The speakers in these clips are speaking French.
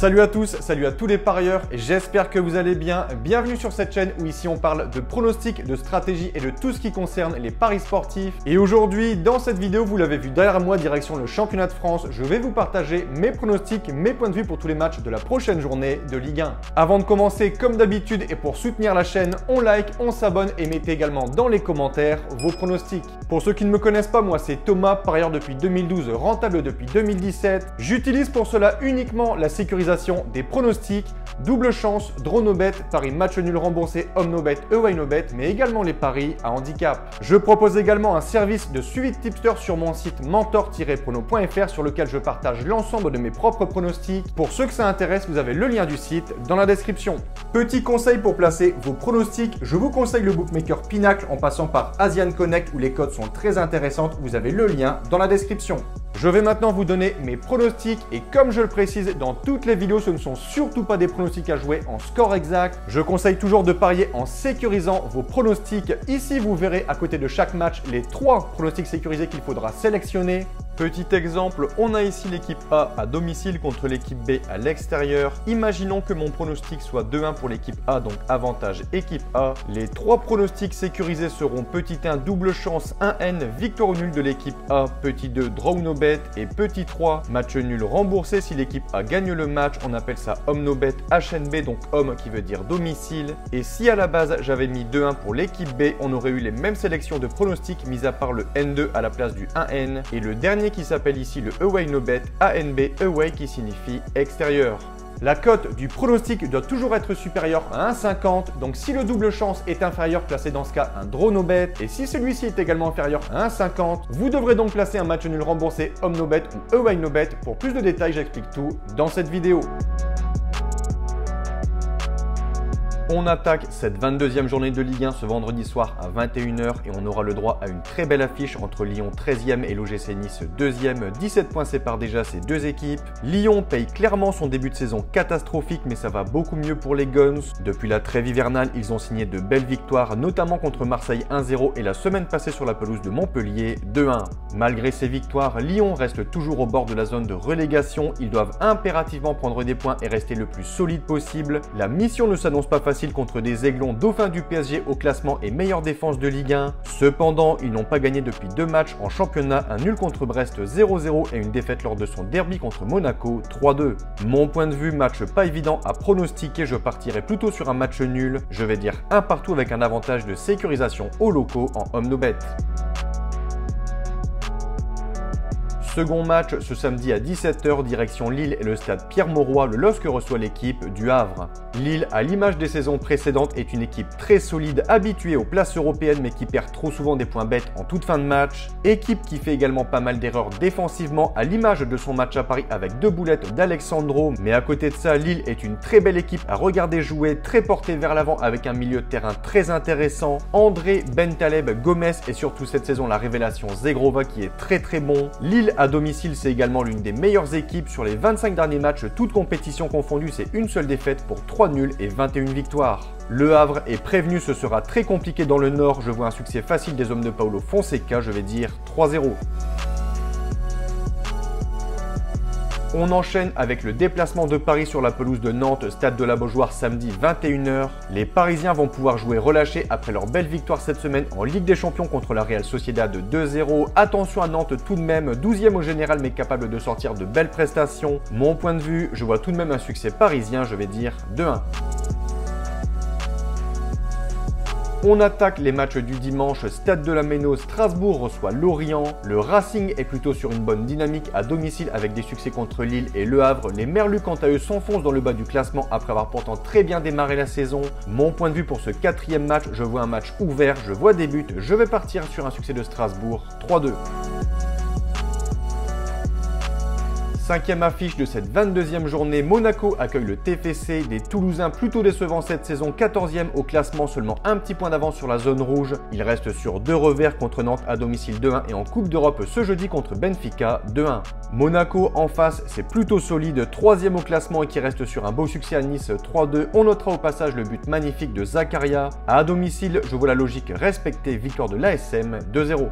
Salut à tous, salut à tous les parieurs, j'espère que vous allez bien. Bienvenue sur cette chaîne où ici on parle de pronostics, de stratégie et de tout ce qui concerne les paris sportifs. Et aujourd'hui, dans cette vidéo, vous l'avez vu derrière moi, direction le championnat de France, je vais vous partager mes pronostics, mes points de vue pour tous les matchs de la prochaine journée de Ligue 1. Avant de commencer, comme d'habitude et pour soutenir la chaîne, on like, on s'abonne et mettez également dans les commentaires vos pronostics. Pour ceux qui ne me connaissent pas, moi c'est Thomas, parieur depuis 2012, rentable depuis 2017. J'utilise pour cela uniquement la sécurisation des pronostics, double chance, draw no bet, paris match nul remboursé, home no bet, away no bet, mais également les paris à handicap. Je propose également un service de suivi de tipster sur mon site mentor-prono.fr sur lequel je partage l'ensemble de mes propres pronostics. Pour ceux que ça intéresse, vous avez le lien du site dans la description. Petit conseil pour placer vos pronostics, je vous conseille le bookmaker Pinacle en passant par Asian Connect où les codes sont très intéressantes. Vous avez le lien dans la description. Je vais maintenant vous donner mes pronostics et comme je le précise dans toutes les vidéos, ce ne sont surtout pas des pronostics à jouer en score exact. Je conseille toujours de parier en sécurisant vos pronostics. Ici, vous verrez à côté de chaque match les 3 pronostics sécurisés qu'il faudra sélectionner. Petit exemple, on a ici l'équipe A à domicile contre l'équipe B à l'extérieur. Imaginons que mon pronostic soit 2-1 pour l'équipe A, donc avantage équipe A. Les 3 pronostics sécurisés seront petit 1 double chance 1N, victoire ou nul de l'équipe A, petit 2 draw no bet et petit 3 match nul remboursé si l'équipe A gagne le match. On appelle ça home no bet HNB, donc home qui veut dire domicile. Et si à la base j'avais mis 2-1 pour l'équipe B, on aurait eu les mêmes sélections de pronostics mis à part le N2 à la place du 1N. Et le dernier qui s'appelle ici le away no bet, ANB away qui signifie extérieur. La cote du pronostic doit toujours être supérieure à 1,50. Donc si le double chance est inférieur, placez dans ce cas un draw no bet. Et si celui-ci est également inférieur à 1,50, vous devrez donc placer un match nul remboursé home no bet ou away no bet. Pour plus de détails, j'explique tout dans cette vidéo. On attaque cette 22e journée de Ligue 1 ce vendredi soir à 21h et on aura le droit à une très belle affiche entre Lyon 13e et l'OGC Nice 2e. 17 points séparent déjà ces deux équipes. Lyon paye clairement son début de saison catastrophique, mais ça va beaucoup mieux pour les Guns. Depuis la trêve hivernale, ils ont signé de belles victoires, notamment contre Marseille 1-0 et la semaine passée sur la pelouse de Montpellier 2-1. Malgré ces victoires, Lyon reste toujours au bord de la zone de relégation. Ils doivent impérativement prendre des points et rester le plus solide possible. La mission ne s'annonce pas facile contre des aiglons dauphins du PSG au classement et meilleure défense de Ligue 1. Cependant, ils n'ont pas gagné depuis 2 matchs en championnat, un nul contre Brest 0-0 et une défaite lors de son derby contre Monaco 3-2. Mon point de vue, match pas évident à pronostiquer, je partirai plutôt sur un match nul. Je vais dire un partout avec un avantage de sécurisation aux locaux en home no bet. Second match ce samedi à 17h, direction Lille et le stade Pierre-Mauroy, le LOSC reçoit l'équipe du Havre. Lille, à l'image des saisons précédentes, est une équipe très solide, habituée aux places européennes mais qui perd trop souvent des points bêtes en toute fin de match. Équipe qui fait également pas mal d'erreurs défensivement, à l'image de son match à Paris avec 2 boulettes d'Alexandro. Mais à côté de ça, Lille est une très belle équipe à regarder jouer, très portée vers l'avant avec un milieu de terrain très intéressant. André, Bentaleb, Gomez et surtout cette saison la révélation Zegrova qui est très bon. Lille à domicile, c'est également l'une des meilleures équipes. Sur les 25 derniers matchs, toutes compétitions confondues, c'est une seule défaite pour 3 nuls et 21 victoires. Le Havre est prévenu, ce sera très compliqué dans le Nord. Je vois un succès facile des hommes de Paulo Fonseca, je vais dire 3-0. On enchaîne avec le déplacement de Paris sur la pelouse de Nantes, stade de la Beaujoire samedi 21h. Les Parisiens vont pouvoir jouer relâchés après leur belle victoire cette semaine en Ligue des Champions contre la Real Sociedad de 2-0. Attention à Nantes tout de même, 12e au général mais capable de sortir de belles prestations. Mon point de vue, je vois tout de même un succès parisien, je vais dire 2-1. On attaque les matchs du dimanche, Stade de la Méno, Strasbourg reçoit Lorient. Le Racing est plutôt sur une bonne dynamique à domicile avec des succès contre Lille et Le Havre. Les Merlus quant à eux s'enfoncent dans le bas du classement après avoir pourtant très bien démarré la saison. Mon point de vue pour ce 4e match, je vois un match ouvert, je vois des buts, je vais partir sur un succès de Strasbourg 3-2. 5e affiche de cette 22e journée, Monaco accueille le TFC, des Toulousains plutôt décevants cette saison, 14e au classement, seulement un petit point d'avance sur la zone rouge. Ils restent sur 2 revers contre Nantes à domicile 2-1 et en Coupe d'Europe ce jeudi contre Benfica 2-1. Monaco en face, c'est plutôt solide, 3e au classement et qui reste sur un beau succès à Nice 3-2. On notera au passage le but magnifique de Zakaria. À domicile, je vois la logique respectée, victoire de l'ASM 2-0.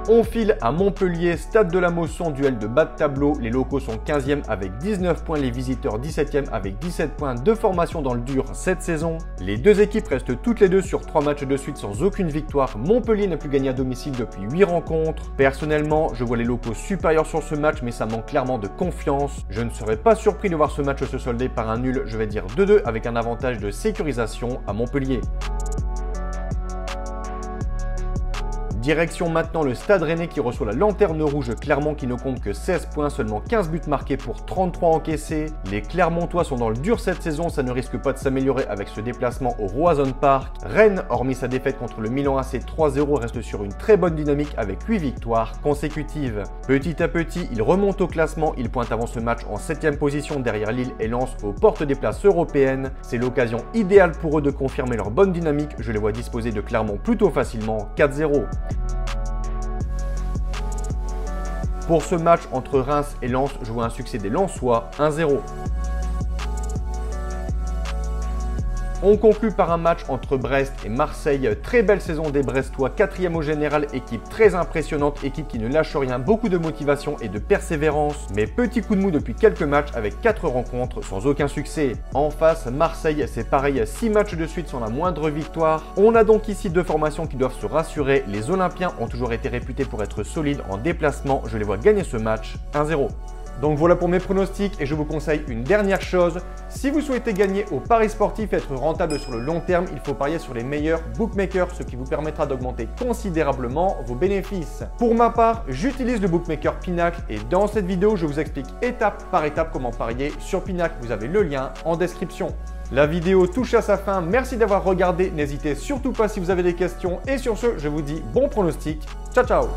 On file à Montpellier, stade de la Mosson, duel de bas de tableau. Les locaux sont 15e avec 19 points, les visiteurs 17e avec 17 points de formation dans le dur cette saison. Les deux équipes restent toutes les deux sur 3 matchs de suite sans aucune victoire. Montpellier n'a plus gagné à domicile depuis 8 rencontres. Personnellement, je vois les locaux supérieurs sur ce match, mais ça manque clairement de confiance. Je ne serais pas surpris de voir ce match se solder par un nul, je vais dire 2-2 avec un avantage de sécurisation à Montpellier. Direction maintenant le Stade Rennais qui reçoit la Lanterne Rouge Clermont qui ne compte que 16 points, seulement 15 buts marqués pour 33 encaissés. Les Clermontois sont dans le dur cette saison, ça ne risque pas de s'améliorer avec ce déplacement au Roazhon Park. Rennes, hormis sa défaite contre le Milan AC 3-0, reste sur une très bonne dynamique avec 8 victoires consécutives. Petit à petit, ils remontent au classement, ils pointent avant ce match en 7e position derrière Lille et Lens aux portes des places européennes. C'est l'occasion idéale pour eux de confirmer leur bonne dynamique, je les vois disposer de Clermont plutôt facilement 4-0. Pour ce match entre Reims et Lens, je vois un succès des Lensois 1-0. On conclut par un match entre Brest et Marseille. Très belle saison des Brestois, 4e au général, équipe très impressionnante, équipe qui ne lâche rien, beaucoup de motivation et de persévérance. Mais petit coup de mou depuis quelques matchs avec 4 rencontres sans aucun succès. En face, Marseille, c'est pareil, 6 matchs de suite sans la moindre victoire. On a donc ici deux formations qui doivent se rassurer. Les Olympiens ont toujours été réputés pour être solides en déplacement. Je les vois gagner ce match 1-0. Donc voilà pour mes pronostics et je vous conseille une dernière chose. Si vous souhaitez gagner au paris sportif et être rentable sur le long terme, il faut parier sur les meilleurs bookmakers, ce qui vous permettra d'augmenter considérablement vos bénéfices. Pour ma part, j'utilise le bookmaker Pinacle et dans cette vidéo, je vous explique étape par étape comment parier sur Pinacle. Vous avez le lien en description. La vidéo touche à sa fin, merci d'avoir regardé, n'hésitez surtout pas si vous avez des questions et sur ce, je vous dis bon pronostic, ciao ciao.